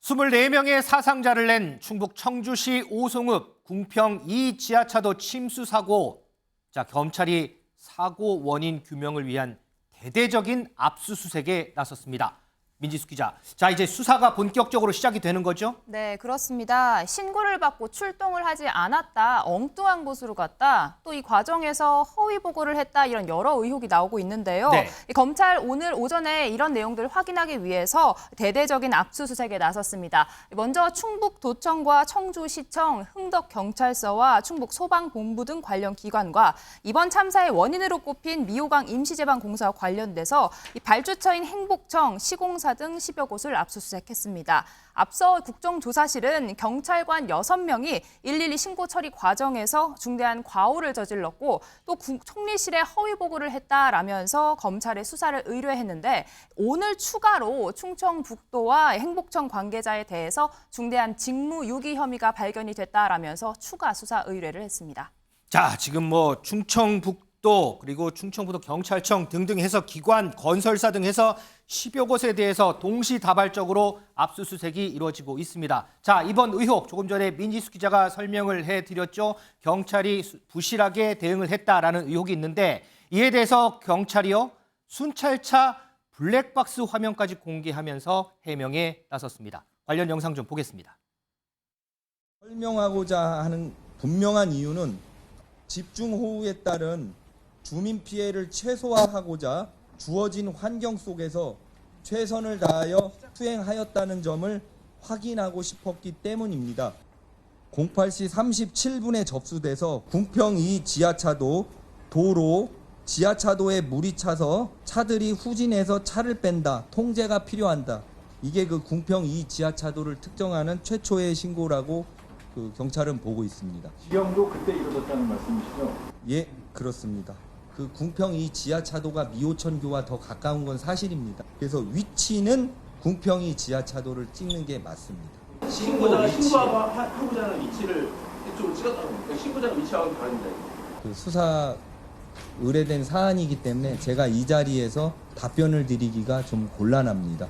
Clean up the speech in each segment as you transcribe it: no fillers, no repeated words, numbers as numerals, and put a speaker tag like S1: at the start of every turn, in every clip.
S1: 24명의 사상자를 낸 충북 청주시 오송읍 궁평 2 지하차도 침수 사고. 검찰이 사고 원인 규명을 위한 대대적인 압수수색에 나섰습니다. 민지숙 기자. 이제 수사가 본격적으로 시작이 되는 거죠?
S2: 네, 그렇습니다. 신고를 받고 출동을 하지 않았다, 엉뚱한 곳으로 갔다, 또 이 과정에서 허위 보고를 했다, 이런 여러 의혹이 나오고 있는데요.
S1: 네.
S2: 검찰 오늘 오전에 이런 내용들을 확인하기 위해서 대대적인 압수수색에 나섰습니다. 먼저 충북도청과 청주시청, 흥덕경찰서와 충북소방본부 등 관련 기관과 이번 참사의 원인으로 꼽힌 미호강 임시제방공사와 관련돼서 이 발주처인 행복청, 시공사 등 10여 곳을 압수수색했습니다. 앞서 국정조사실은 경찰관 6명이 112 신고 처리 과정에서 중대한 과오를 저질렀고 또 총리실에 허위 보고를 했다라면서 검찰에 수사를 의뢰했는데 오늘 추가로 충청북도와 행복청 관계자에 대해서 중대한 직무유기 혐의가 발견이 됐다라면서 추가 수사 의뢰를 했습니다.
S1: 지금 충청북도 그리고 충청북도 경찰청 등등 해서 기관, 건설사 등 해서 10여 곳에 대해서 동시다발적으로 압수수색이 이루어지고 있습니다. 이번 의혹 조금 전에 민지숙 기자가 설명을 해드렸죠. 경찰이 부실하게 대응을 했다라는 의혹이 있는데 이에 대해서 경찰이요 순찰차 블랙박스 화면까지 공개하면서 해명에 나섰습니다. 관련 영상 좀 보겠습니다.
S3: 설명하고자 하는 분명한 이유는 집중호우에 따른 주민 피해를 최소화하고자 주어진 환경 속에서 최선을 다하여 수행하였다는 점을 확인하고 싶었기 때문입니다. 08시 37분에 접수돼서 궁평 2 지하차도 도로 지하차도에 물이 차서 차들이 후진해서 차를 뺀다. 통제가 필요한다. 이게 그 궁평 2 지하차도를 특정하는 최초의 신고라고 경찰은 보고 있습니다.
S4: 지형도 그때 이루어졌다는 말씀이시죠?
S3: 예, 그렇습니다. 그 궁평 2 지하차도가 미호천교와 더 가까운 건 사실입니다. 그래서 위치는 궁평 2 지하차도를 찍는 게 맞습니다.
S4: 신고하고자 하는 위치를 이쪽으로 찍었다고 합니다. 신고자 위치하고 다릅니다.
S3: 그 수사 의뢰된 사안이기 때문에 제가 이 자리에서 답변을 드리기가 좀 곤란합니다.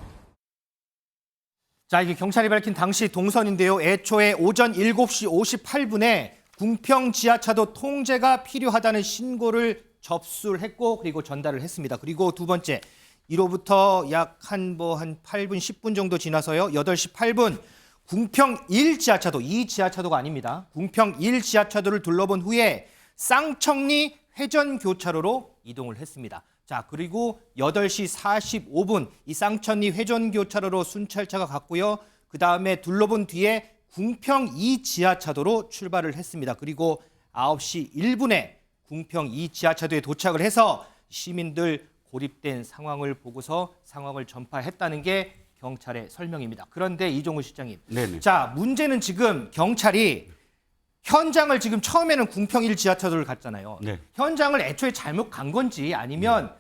S1: 이게 경찰이 밝힌 당시 동선인데요. 애초에 오전 7시 58분에 궁평 지하차도 통제가 필요하다는 신고를 접수를 했고 그리고 전달을 했습니다. 그리고 두 번째, 이로부터 약 한 8분, 10분 정도 지나서요. 8시 8분 궁평 1 지하차도, 2 지하차도가 아닙니다. 궁평 1 지하차도를 둘러본 후에 쌍청리 회전교차로로 이동을 했습니다. 그리고 8시 45분 이 쌍천리 회전교차로로 순찰차가 갔고요. 그 다음에 둘러본 뒤에 궁평 2 지하차도로 출발을 했습니다. 그리고 9시 1분에 궁평 2 지하차도에 도착을 해서 시민들 고립된 상황을 보고서 상황을 전파했다는 게 경찰의 설명입니다. 그런데 이종우 실장님,
S5: 네네.
S1: 문제는 지금 경찰이 현장을 지금 처음에는 궁평 1 지하차도를 갔잖아요.
S5: 네.
S1: 현장을 애초에 잘못 간 건지 아니면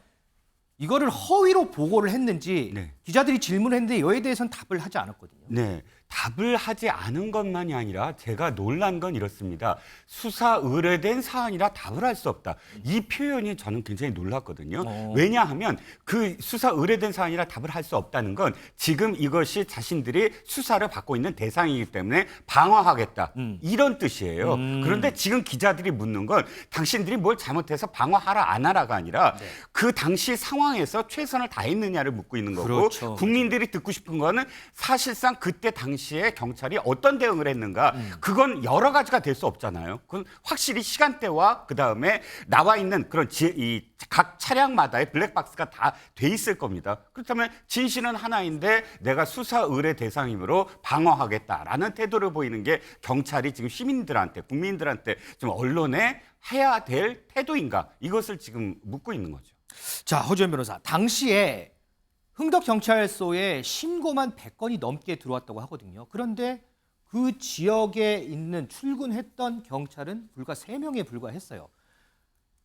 S1: 이거를 허위로 보고를 했는지
S5: 네.
S1: 기자들이 질문을 했는데 이에 대해서는 답을 하지 않았거든요.
S5: 네, 답을 하지 않은 것만이 아니라 제가 놀란 건 이렇습니다. 수사 의뢰된 사안이라 답을 할 수 없다. 이 표현이 저는 굉장히 놀랐거든요. 왜냐하면 그 수사 의뢰된 사안이라 답을 할 수 없다는 건 지금 이것이 자신들이 수사를 받고 있는 대상이기 때문에 방어하겠다. 이런 뜻이에요. 그런데 지금 기자들이 묻는 건 당신들이 뭘 잘못해서 방어하라 안 하라가 아니라 그 당시 상황에서 최선을 다했느냐를 묻고 있는 거고
S1: 그렇죠.
S5: 국민들이 듣고 싶은 거는 사실상 그때 당시에 경찰이 어떤 대응을 했는가 그건 여러 가지가 될 수 없잖아요. 그건 확실히 시간대와 그다음에 나와 있는 그런 각 차량마다의 블랙박스가 다 돼 있을 겁니다. 그렇다면 진실은 하나인데 내가 수사 의뢰 대상이므로 방어하겠다라는 태도를 보이는 게 경찰이 지금 시민들한테 국민들한테 좀 언론에 해야 될 태도인가 이것을 지금 묻고 있는 거죠.
S1: 허주연 변호사, 당시에 흥덕경찰서에 신고만 100건이 넘게 들어왔다고 하거든요. 그런데 그 지역에 있는 출근했던 경찰은 불과 3명에 불과했어요.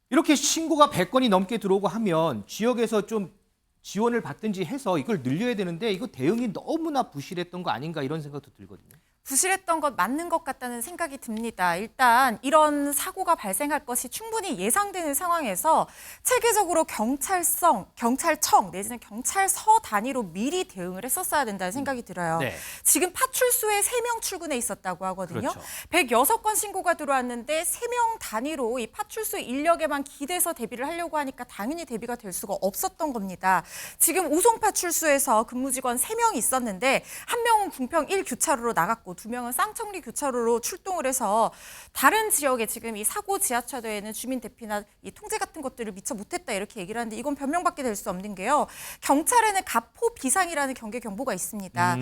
S1: 이렇게 신고가 100건이 넘게 들어오고 하면 지역에서 좀 지원을 받든지 해서 이걸 늘려야 되는데 이거 대응이 너무나 부실했던 거 아닌가 이런 생각도 들거든요.
S6: 부실했던 것 맞는 것 같다는 생각이 듭니다. 일단 이런 사고가 발생할 것이 충분히 예상되는 상황에서 체계적으로 경찰청 내지는 경찰서 단위로 미리 대응을 했었어야 된다는 생각이 들어요.
S1: 네.
S6: 지금 파출소에 3명 출근해 있었다고 하거든요.
S1: 그렇죠.
S6: 106건 신고가 들어왔는데 3명 단위로 이 파출소 인력에만 기대서 대비를 하려고 하니까 당연히 대비가 될 수가 없었던 겁니다. 지금 오송파출소에서 근무 직원 3명이 있었는데 한 명은 궁평 1교차로로 나갔고 2명은 쌍청리 교차로로 출동을 해서 다른 지역에 지금 이 사고 지하차도에는 주민 대피나 이 통제 같은 것들을 미처 못했다 이렇게 얘기를 하는데 이건 변명밖에 될 수 없는 게요. 경찰에는 가포 비상이라는 경계 경보가 있습니다.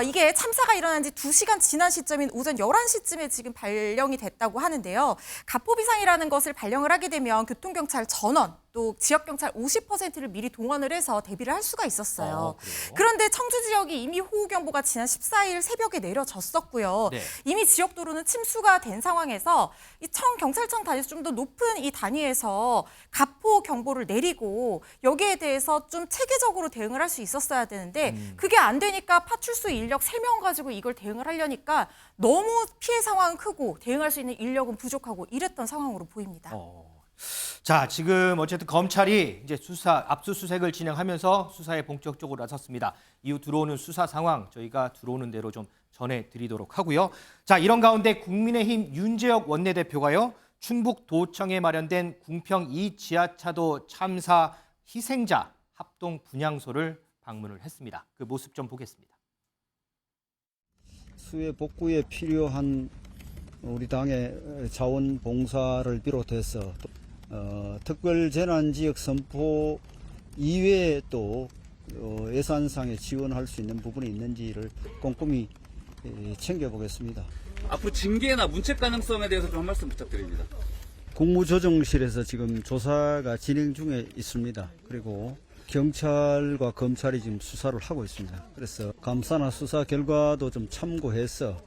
S6: 이게 참사가 일어난 지 2시간 지난 시점인 오전 11시쯤에 지금 발령이 됐다고 하는데요. 가포 비상이라는 것을 발령을 하게 되면 교통경찰 전원 또 지역경찰 50%를 미리 동원을 해서 대비를 할 수가 있었어요. 그런데 청주 지역이 이미 호우경보가 지난 14일 새벽에 내려졌었고요.
S1: 네.
S6: 이미 지역 도로는 침수가 된 상황에서 이 경찰청 단위에서 좀 더 높은 이 단위에서 가포 경보를 내리고 여기에 대해서 좀 체계적으로 대응을 할 수 있었어야 되는데 그게 안 되니까 파출소 인력 3명 가지고 이걸 대응을 하려니까 너무 피해 상황은 크고 대응할 수 있는 인력은 부족하고 이랬던 상황으로 보입니다.
S1: 자, 지금 어쨌든 검찰이 이제 압수수색을 진행하면서 수사에 본격적으로 나섰습니다. 이후 들어오는 수사 상황 저희가 들어오는 대로 좀 전해드리도록 하고요. 자, 이런 가운데 국민의힘 윤재혁 원내대표가요. 충북도청에 마련된 궁평 2 지하차도 참사 희생자 합동 분향소를 방문을 했습니다. 그 모습 좀 보겠습니다.
S7: 수해 복구에 필요한 우리 당의 자원봉사를 비롯해서 특별재난지역 선포 이외에 또 예산상에 지원할 수 있는 부분이 있는지를 꼼꼼히 챙겨보겠습니다.
S8: 앞으로 징계나 문책 가능성에 대해서 좀 한 말씀 부탁드립니다.
S7: 국무조정실에서 지금 조사가 진행 중에 있습니다. 그리고 경찰과 검찰이 지금 수사를 하고 있습니다. 그래서 감사나 수사 결과도 좀 참고해서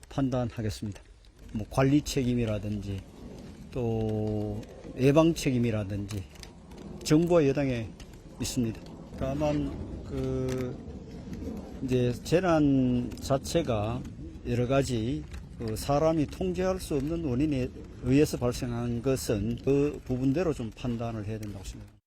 S7: 판단하겠습니다. 뭐 관리 책임이라든지 또 예방 책임이라든지 정부와 여당에 있습니다. 다만 이제 재난 자체가 여러 가지 사람이 통제할 수 없는 원인에 의해서 발생한 것은 그 부분대로 좀 판단을 해야 된다고 생각합니다.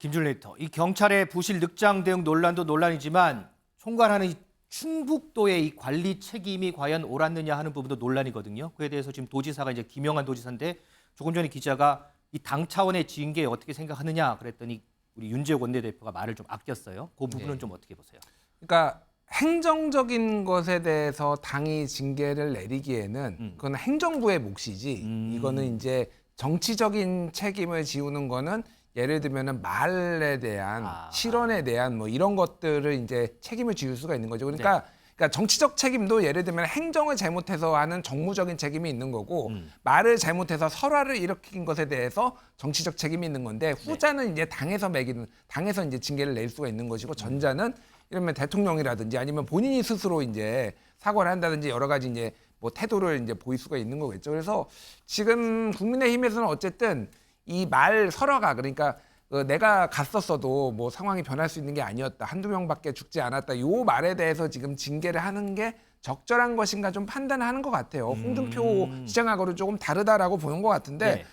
S1: 김준일 에디터, 이 경찰의 부실 늑장 대응 논란도 논란이지만 총괄하는 이 충북도의 이 관리 책임이 과연 옳았느냐 하는 부분도 논란이거든요. 그에 대해서 지금 도지사가 이제 김영환 도지사인데 조금 전에 기자가 이 당 차원의 징계 어떻게 생각하느냐 그랬더니 우리 윤재욱 원내대표가 말을 좀 아꼈어요. 그 부분은 좀 어떻게 보세요?
S9: 그러니까 행정적인 것에 대해서 당이 징계를 내리기에는 그건 행정부의 몫이지 이거는 이제 정치적인 책임을 지우는 거는 예를 들면은 말에 대한 실언에 대한 뭐 이런 것들을 이제 책임을 지울 수가 있는 거죠. 그러니까 정치적 책임도 예를 들면 행정을 잘못해서 하는 정무적인 책임이 있는 거고 말을 잘못해서 설화를 일으킨 것에 대해서 정치적 책임이 있는 건데 후자는 이제 당에서 이제 징계를 낼 수가 있는 것이고 전자는 이러면 대통령이라든지 아니면 본인이 스스로 이제 사과를 한다든지 여러 가지 이제 뭐 태도를 이제 보일 수가 있는 거겠죠. 그래서 지금 국민의힘에서는 어쨌든 이 말 설화가 그러니까 내가 갔었어도 뭐 상황이 변할 수 있는 게 아니었다. 한두 명밖에 죽지 않았다. 요 말에 대해서 지금 징계를 하는 게 적절한 것인가 좀 판단하는 것 같아요. 홍준표 시장하고는 조금 다르다라고 보는 것 같은데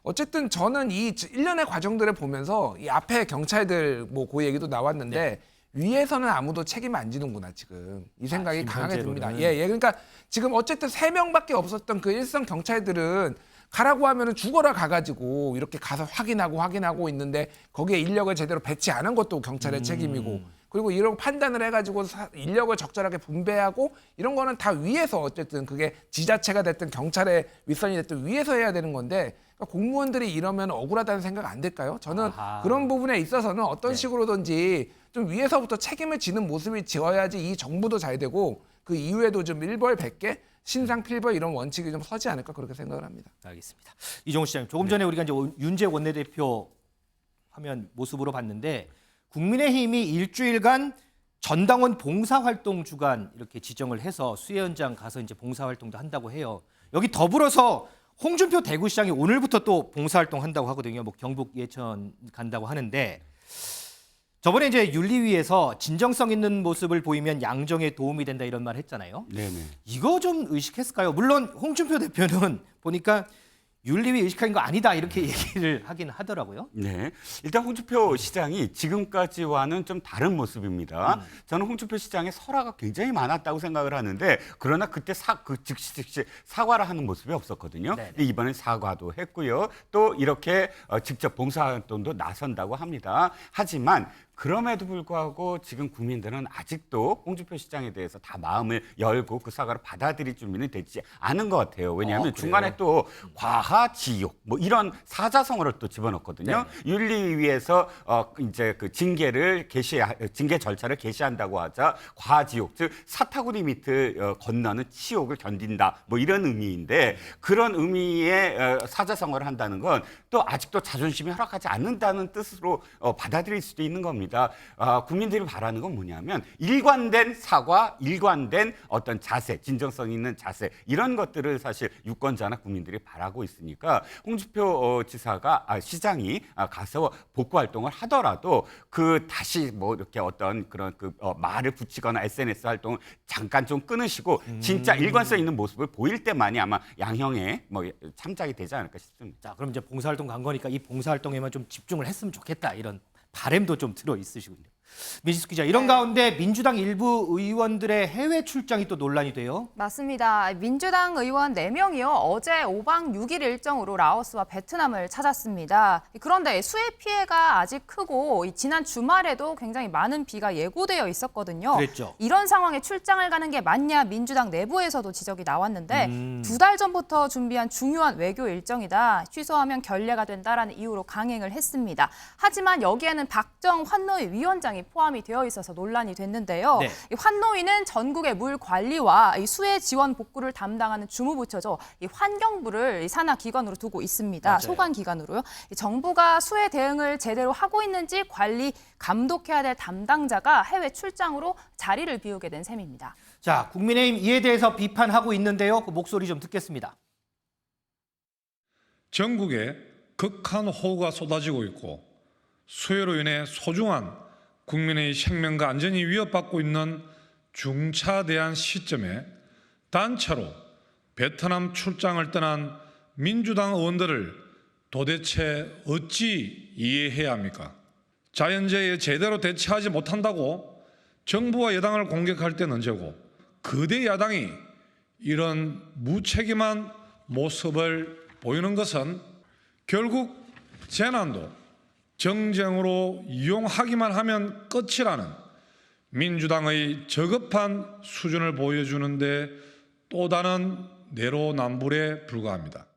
S9: 어쨌든 저는 이 일련의 과정들을 보면서 이 앞에 경찰들 뭐 그 얘기도 나왔는데 위에서는 아무도 책임 안 지는구나 지금 이 생각이 강하게 듭니다. 예, 그러니까 지금 어쨌든 3명밖에 없었던 그 일선 경찰들은 가라고 하면은 죽어라 가가지고 이렇게 가서 확인하고 있는데 거기에 인력을 제대로 배치 안 한 것도 경찰의 책임이고 그리고 이런 판단을 해가지고 인력을 적절하게 분배하고 이런 거는 다 위에서 어쨌든 그게 지자체가 됐든 경찰의 윗선이 됐든 위에서 해야 되는 건데 그러니까 공무원들이 이러면 억울하다는 생각 안 들까요? 저는 그런 부분에 있어서는 어떤 식으로든지 좀 위에서부터 책임을 지는 모습이 지어야지 이 정부도 잘 되고 그 이후에도 좀 일벌백계 신상필벌 이런 원칙이 좀 서지 않을까 그렇게 생각을 합니다.
S1: 알겠습니다. 이종우 시장님, 조금 전에 우리가 이제 윤재욱 원내대표 화면 모습으로 봤는데 국민의힘이 일주일간 전당원 봉사활동 주간 이렇게 지정을 해서 수해 현장 가서 이제 봉사활동도 한다고 해요. 여기 더불어서 홍준표 대구시장이 오늘부터 또 봉사활동 한다고 하거든요. 뭐 경북 예천 간다고 하는데 저번에 이제 윤리위에서 진정성 있는 모습을 보이면 양정에 도움이 된다 이런 말 했잖아요.
S5: 네네.
S1: 이거 좀 의식했을까요? 물론 홍준표 대표는 보니까 윤리위 의식한 거 아니다 이렇게 얘기를 하긴 하더라고요.
S5: 네. 일단 홍준표 시장이 지금까지와는 좀 다른 모습입니다. 저는 홍준표 시장의 설화가 굉장히 많았다고 생각을 하는데 그러나 그때 즉시 사과를 하는 모습이 없었거든요.
S1: 네네.
S5: 근데 이번엔 사과도 했고요. 또 이렇게 직접 봉사활동도 나선다고 합니다. 하지만 그럼에도 불구하고 지금 국민들은 아직도 홍준표 시장에 대해서 다 마음을 열고 그 사과를 받아들일 준비는 되지 않은 것 같아요. 왜냐하면
S1: 그래요?
S5: 중간에 또 과하, 지욕 뭐 이런 사자성어를 또 집어넣거든요. 윤리위에서 이제 그 징계 절차를 개시한다고 하자 과지욕 즉 사타구니 밑을 건너는 치욕을 견딘다 뭐 이런 의미인데 그런 의미의 사자성어를 한다는 건 또 아직도 자존심이 허락하지 않는다는 뜻으로 받아들일 수도 있는 겁니다. 국민들이 바라는 건 뭐냐면 일관된 사과, 일관된 어떤 자세, 진정성 있는 자세 이런 것들을 사실 유권자나 국민들이 바라고 있으니까 홍준표 시장이 가서 복구 활동을 하더라도 그 다시 뭐 이렇게 어떤 그런 말을 붙이거나 SNS 활동을 잠깐 좀 끊으시고 진짜 일관성 있는 모습을 보일 때만이 아마 양형에 뭐 참작이 되지 않을까 싶습니다.
S1: 자, 그럼 이제 봉사활동 간 거니까 이 봉사활동에만 좀 집중을 했으면 좋겠다 이런 바람도 좀 들어 있으시군요. 민지숙 기자, 이런 가운데 민주당 일부 의원들의 해외 출장이 또 논란이 돼요.
S2: 맞습니다. 민주당 의원 4명이요. 어제 5박 6일 일정으로 라오스와 베트남을 찾았습니다. 그런데 수해 피해가 아직 크고 지난 주말에도 굉장히 많은 비가 예고되어 있었거든요.
S1: 그랬죠.
S2: 이런 상황에 출장을 가는 게 맞냐 민주당 내부에서도 지적이 나왔는데 2달 전부터 준비한 중요한 외교 일정이다. 취소하면 결례가 된다라는 이유로 강행을 했습니다. 하지만 여기에는 박정 환노위 위원장이 포함이 되어 있어서 논란이 됐는데요.
S1: 네.
S2: 이 환노위는 전국의 물 관리와 이 수해 지원 복구를 담당하는 주무부처죠. 이 환경부를 이 산하 기관으로 두고 있습니다.
S1: 맞아요.
S2: 소관 기관으로요. 이 정부가 수해 대응을 제대로 하고 있는지 관리 감독해야 될 담당자가 해외 출장으로 자리를 비우게 된 셈입니다.
S1: 자, 국민의힘 이에 대해서 비판하고 있는데요. 그 목소리 좀 듣겠습니다.
S10: 전국에 극한 호우가 쏟아지고 있고 수해로 인해 소중한 국민의 생명과 안전이 위협받고 있는 중차대한 시점에 단체로 베트남 출장을 떠난 민주당 의원들을 도대체 어찌 이해해야 합니까? 자연재해에 제대로 대처하지 못한다고 정부와 여당을 공격할 때는 언제고 거대 야당이 이런 무책임한 모습을 보이는 것은 결국 재난도 정쟁으로 이용하기만 하면 끝이라는 민주당의 저급한 수준을 보여주는데 또 다른 내로남불에 불과합니다.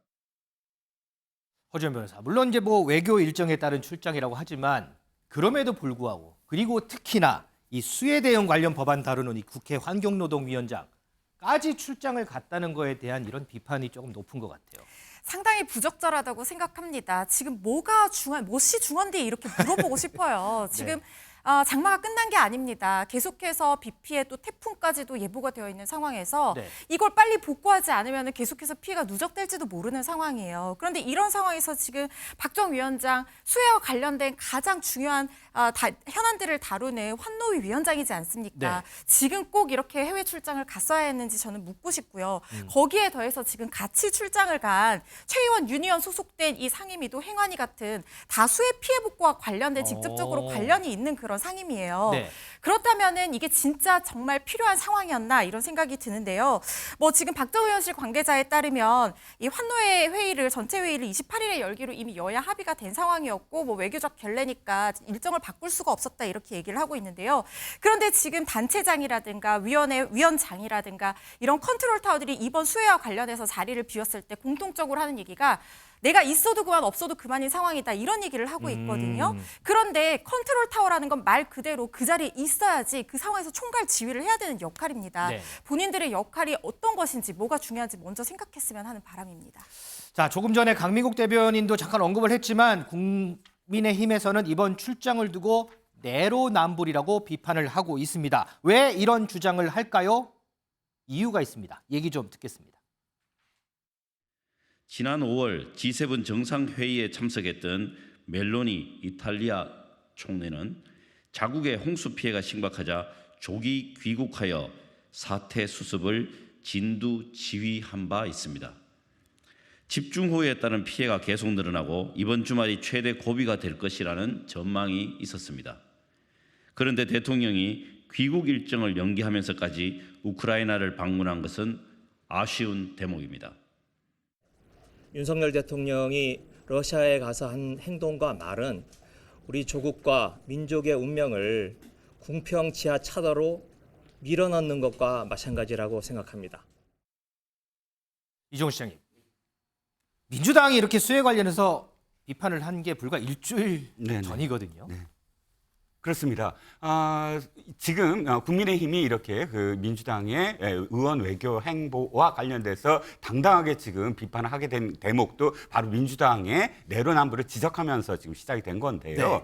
S1: 허지연 변호사, 물론 이제 뭐 외교 일정에 따른 출장이라고 하지만 그럼에도 불구하고 그리고 특히나 이 수해 대응 관련 법안 다루는 이 국회 환경노동위원장까지 출장을 갔다는 거에 대한 이런 비판이 조금 높은 것 같아요.
S6: 상당히 부적절하다고 생각합니다. 지금 무엇이 중요한데 이렇게 물어보고 싶어요. 지금 장마가 끝난 게 아닙니다. 계속해서 비 피해 또 태풍까지도 예보가 되어 있는 상황에서 이걸 빨리 복구하지 않으면 계속해서 피해가 누적될지도 모르는 상황이에요. 그런데 이런 상황에서 지금 박정 위원장 수해와 관련된 가장 중요한 현안들을 다루는 환노위 위원장이지 않습니까? 지금 꼭 이렇게 해외 출장을 갔어야 했는지 저는 묻고 싶고요. 거기에 더해서 지금 같이 출장을 간 최의원, 윤 의원 소속된 이 상임위도 행안위 같은 다 수해 피해 복구와 관련된 직접적으로 관련이 있는 그런 상임위예요. 그렇다면은 이게 진짜 정말 필요한 상황이었나 이런 생각이 드는데요. 뭐 지금 박정 의원실 관계자에 따르면 이 환노회 회의를 전체 회의를 28일에 열기로 이미 여야 합의가 된 상황이었고 뭐 외교적 결례니까 일정을 바꿀 수가 없었다 이렇게 얘기를 하고 있는데요. 그런데 지금 단체장이라든가 위원장이라든가 이런 컨트롤 타워들이 이번 수해와 관련해서 자리를 비웠을 때 공통적으로 하는 얘기가 내가 있어도 그만 없어도 그만인 상황이다 이런 얘기를 하고 있거든요. 그런데 컨트롤 타워라는 건 말 그대로 그 자리에 있어야지 그 상황에서 총괄 지휘를 해야 되는 역할입니다. 본인들의 역할이 어떤 것인지 뭐가 중요한지 먼저 생각했으면 하는 바람입니다.
S1: 자, 조금 전에 강미국 대변인도 잠깐 언급을 했지만 국민의힘에서는 이번 출장을 두고 내로남불이라고 비판을 하고 있습니다. 왜 이런 주장을 할까요? 이유가 있습니다. 얘기 좀 듣겠습니다.
S11: 지난 5월 G7 정상회의에 참석했던 멜로니 이탈리아 총리는 자국의 홍수 피해가 심각하자 조기 귀국하여 사태 수습을 진두지휘한 바 있습니다. 집중호우에 따른 피해가 계속 늘어나고 이번 주말이 최대 고비가 될 것이라는 전망이 있었습니다. 그런데 대통령이 귀국 일정을 연기하면서까지 우크라이나를 방문한 것은 아쉬운 대목입니다.
S12: 윤석열 대통령이 러시아에 가서 한 행동과 말은 우리 조국과 민족의 운명을 궁평 지하 차도로 밀어넣는 것과 마찬가지라고 생각합니다.
S1: 이종우 시장님, 민주당이 이렇게 수해 관련해서 비판을 한 게 불과 일주일
S5: 네네.
S1: 전이거든요.
S5: 네. 그렇습니다. 지금 국민의힘이 이렇게 그 민주당의 의원 외교 행보와 관련돼서 당당하게 지금 비판을 하게 된 대목도 바로 민주당의 내로남불을 지적하면서 지금 시작이 된 건데요.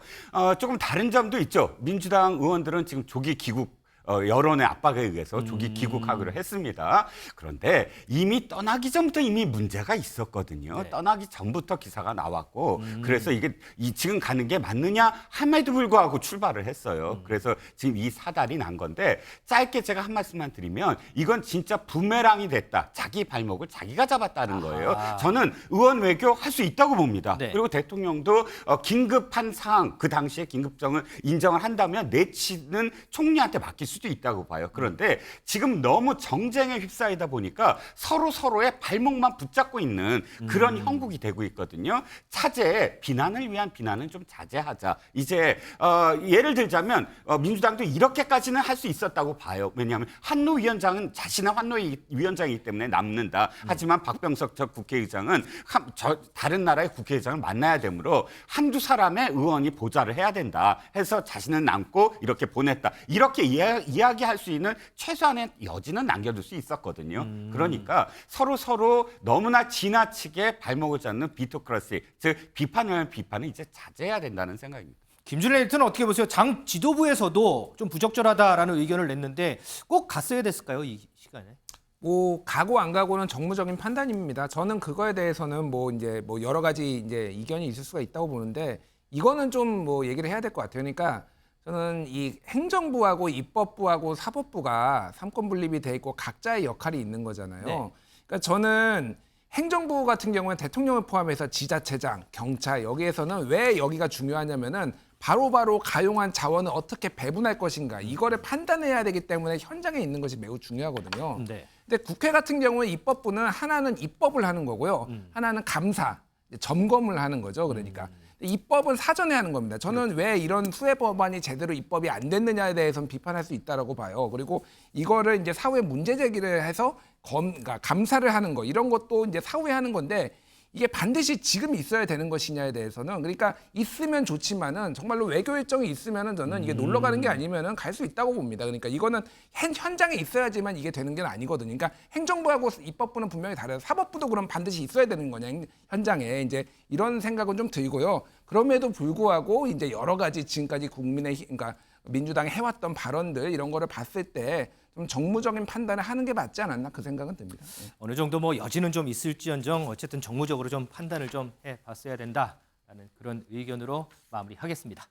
S5: 조금 다른 점도 있죠. 민주당 의원들은 지금 조기 귀국 여론의 압박에 의해서 조기 귀국하기로 했습니다. 그런데 이미 떠나기 전부터 이미 문제가 있었거든요.
S1: 네.
S5: 떠나기 전부터 기사가 나왔고 그래서 이게 지금 가는 게 맞느냐 함에도 불구하고 출발을 했어요. 그래서 지금 이 사달이 난 건데 짧게 제가 한 말씀만 드리면 이건 진짜 부메랑이 됐다. 자기 발목을 자기가 잡았다는 거예요. 저는 의원 외교 할 수 있다고 봅니다.
S1: 네.
S5: 그리고 대통령도 긴급한 상황, 그 당시에 긴급정을 인정을 한다면 내치는 총리한테 맡길 수도 있다고 봐요. 그런데 지금 너무 정쟁에 휩싸이다 보니까 서로의 발목만 붙잡고 있는 그런 형국이 되고 있거든요. 차제 비난을 위한 비난은 좀 자제하자. 이제 예를 들자면 민주당도 이렇게까지는 할 수 있었다고 봐요. 왜냐하면 한노위원장은 자신의 한노위원장이기 때문에 남는다. 하지만 박병석 전 국회의장은 다른 나라의 국회의장을 만나야 되므로 한두 사람의 의원이 보좌를 해야 된다 해서 자신은 남고 이렇게 보냈다. 이렇게 이야기할 수 있는 최소한의 여지는 남겨둘 수 있었거든요. 그러니까 서로 너무나 지나치게 발목을 잡는 비토크라시, 즉 비판을 이제 자제해야 된다는 생각입니다.
S1: 김준일 에디터는 어떻게 보세요? 당 지도부에서도 좀 부적절하다라는 의견을 냈는데 꼭 갔어야 됐을까요, 이 시간에?
S9: 뭐 가고 안 가고는 정무적인 판단입니다. 저는 그거에 대해서는 뭐 여러 가지 이제 이견이 있을 수가 있다고 보는데 이거는 좀 뭐 얘기를 해야 될 것 같아요. 그러니까 저는 이 행정부하고 입법부하고 사법부가 삼권 분립이 돼 있고 각자의 역할이 있는 거잖아요.
S1: 네.
S9: 그러니까 저는 행정부 같은 경우는 대통령을 포함해서 지자체장, 경찰 여기에서는 왜 여기가 중요하냐면은 바로바로 가용한 자원을 어떻게 배분할 것인가 이거를 판단해야 되기 때문에 현장에 있는 것이 매우 중요하거든요.
S1: 네.
S9: 근데 국회 같은 경우에 입법부는 하나는 입법을 하는 거고요. 하나는 감사, 점검을 하는 거죠. 그러니까 입법은 사전에 하는 겁니다. 저는 왜 이런 수혜 법안이 제대로 입법이 안 됐느냐에 대해서는 비판할 수 있다라고 봐요. 그리고 이거를 이제 사후에 문제 제기를 해서 그러니까 감사를 하는 거 이런 것도 이제 사후에 하는 건데 이게 반드시 지금 있어야 되는 것이냐에 대해서는 그러니까 있으면 좋지만은 정말로 외교 일정이 있으면은 저는 이게 놀러 가는 게 아니면은 갈 수 있다고 봅니다. 그러니까 이거는 현장에 있어야지만 이게 되는 게 아니거든요. 그러니까 행정부하고 입법부는 분명히 다르요. 사법부도 그럼 반드시 있어야 되는 거냐 현장에 이제 이런 생각은 좀 들고요. 그럼에도 불구하고 이제 여러 가지 지금까지 그러니까 민주당이 해왔던 발언들 이런 거를 봤을 때 좀 정무적인 판단을 하는 게 맞지 않았나 그 생각은 듭니다. 네.
S1: 어느 정도 뭐 여지는 좀 있을지언정 어쨌든 정무적으로 좀 판단을 좀 해봤어야 된다라는 그런 의견으로 마무리하겠습니다.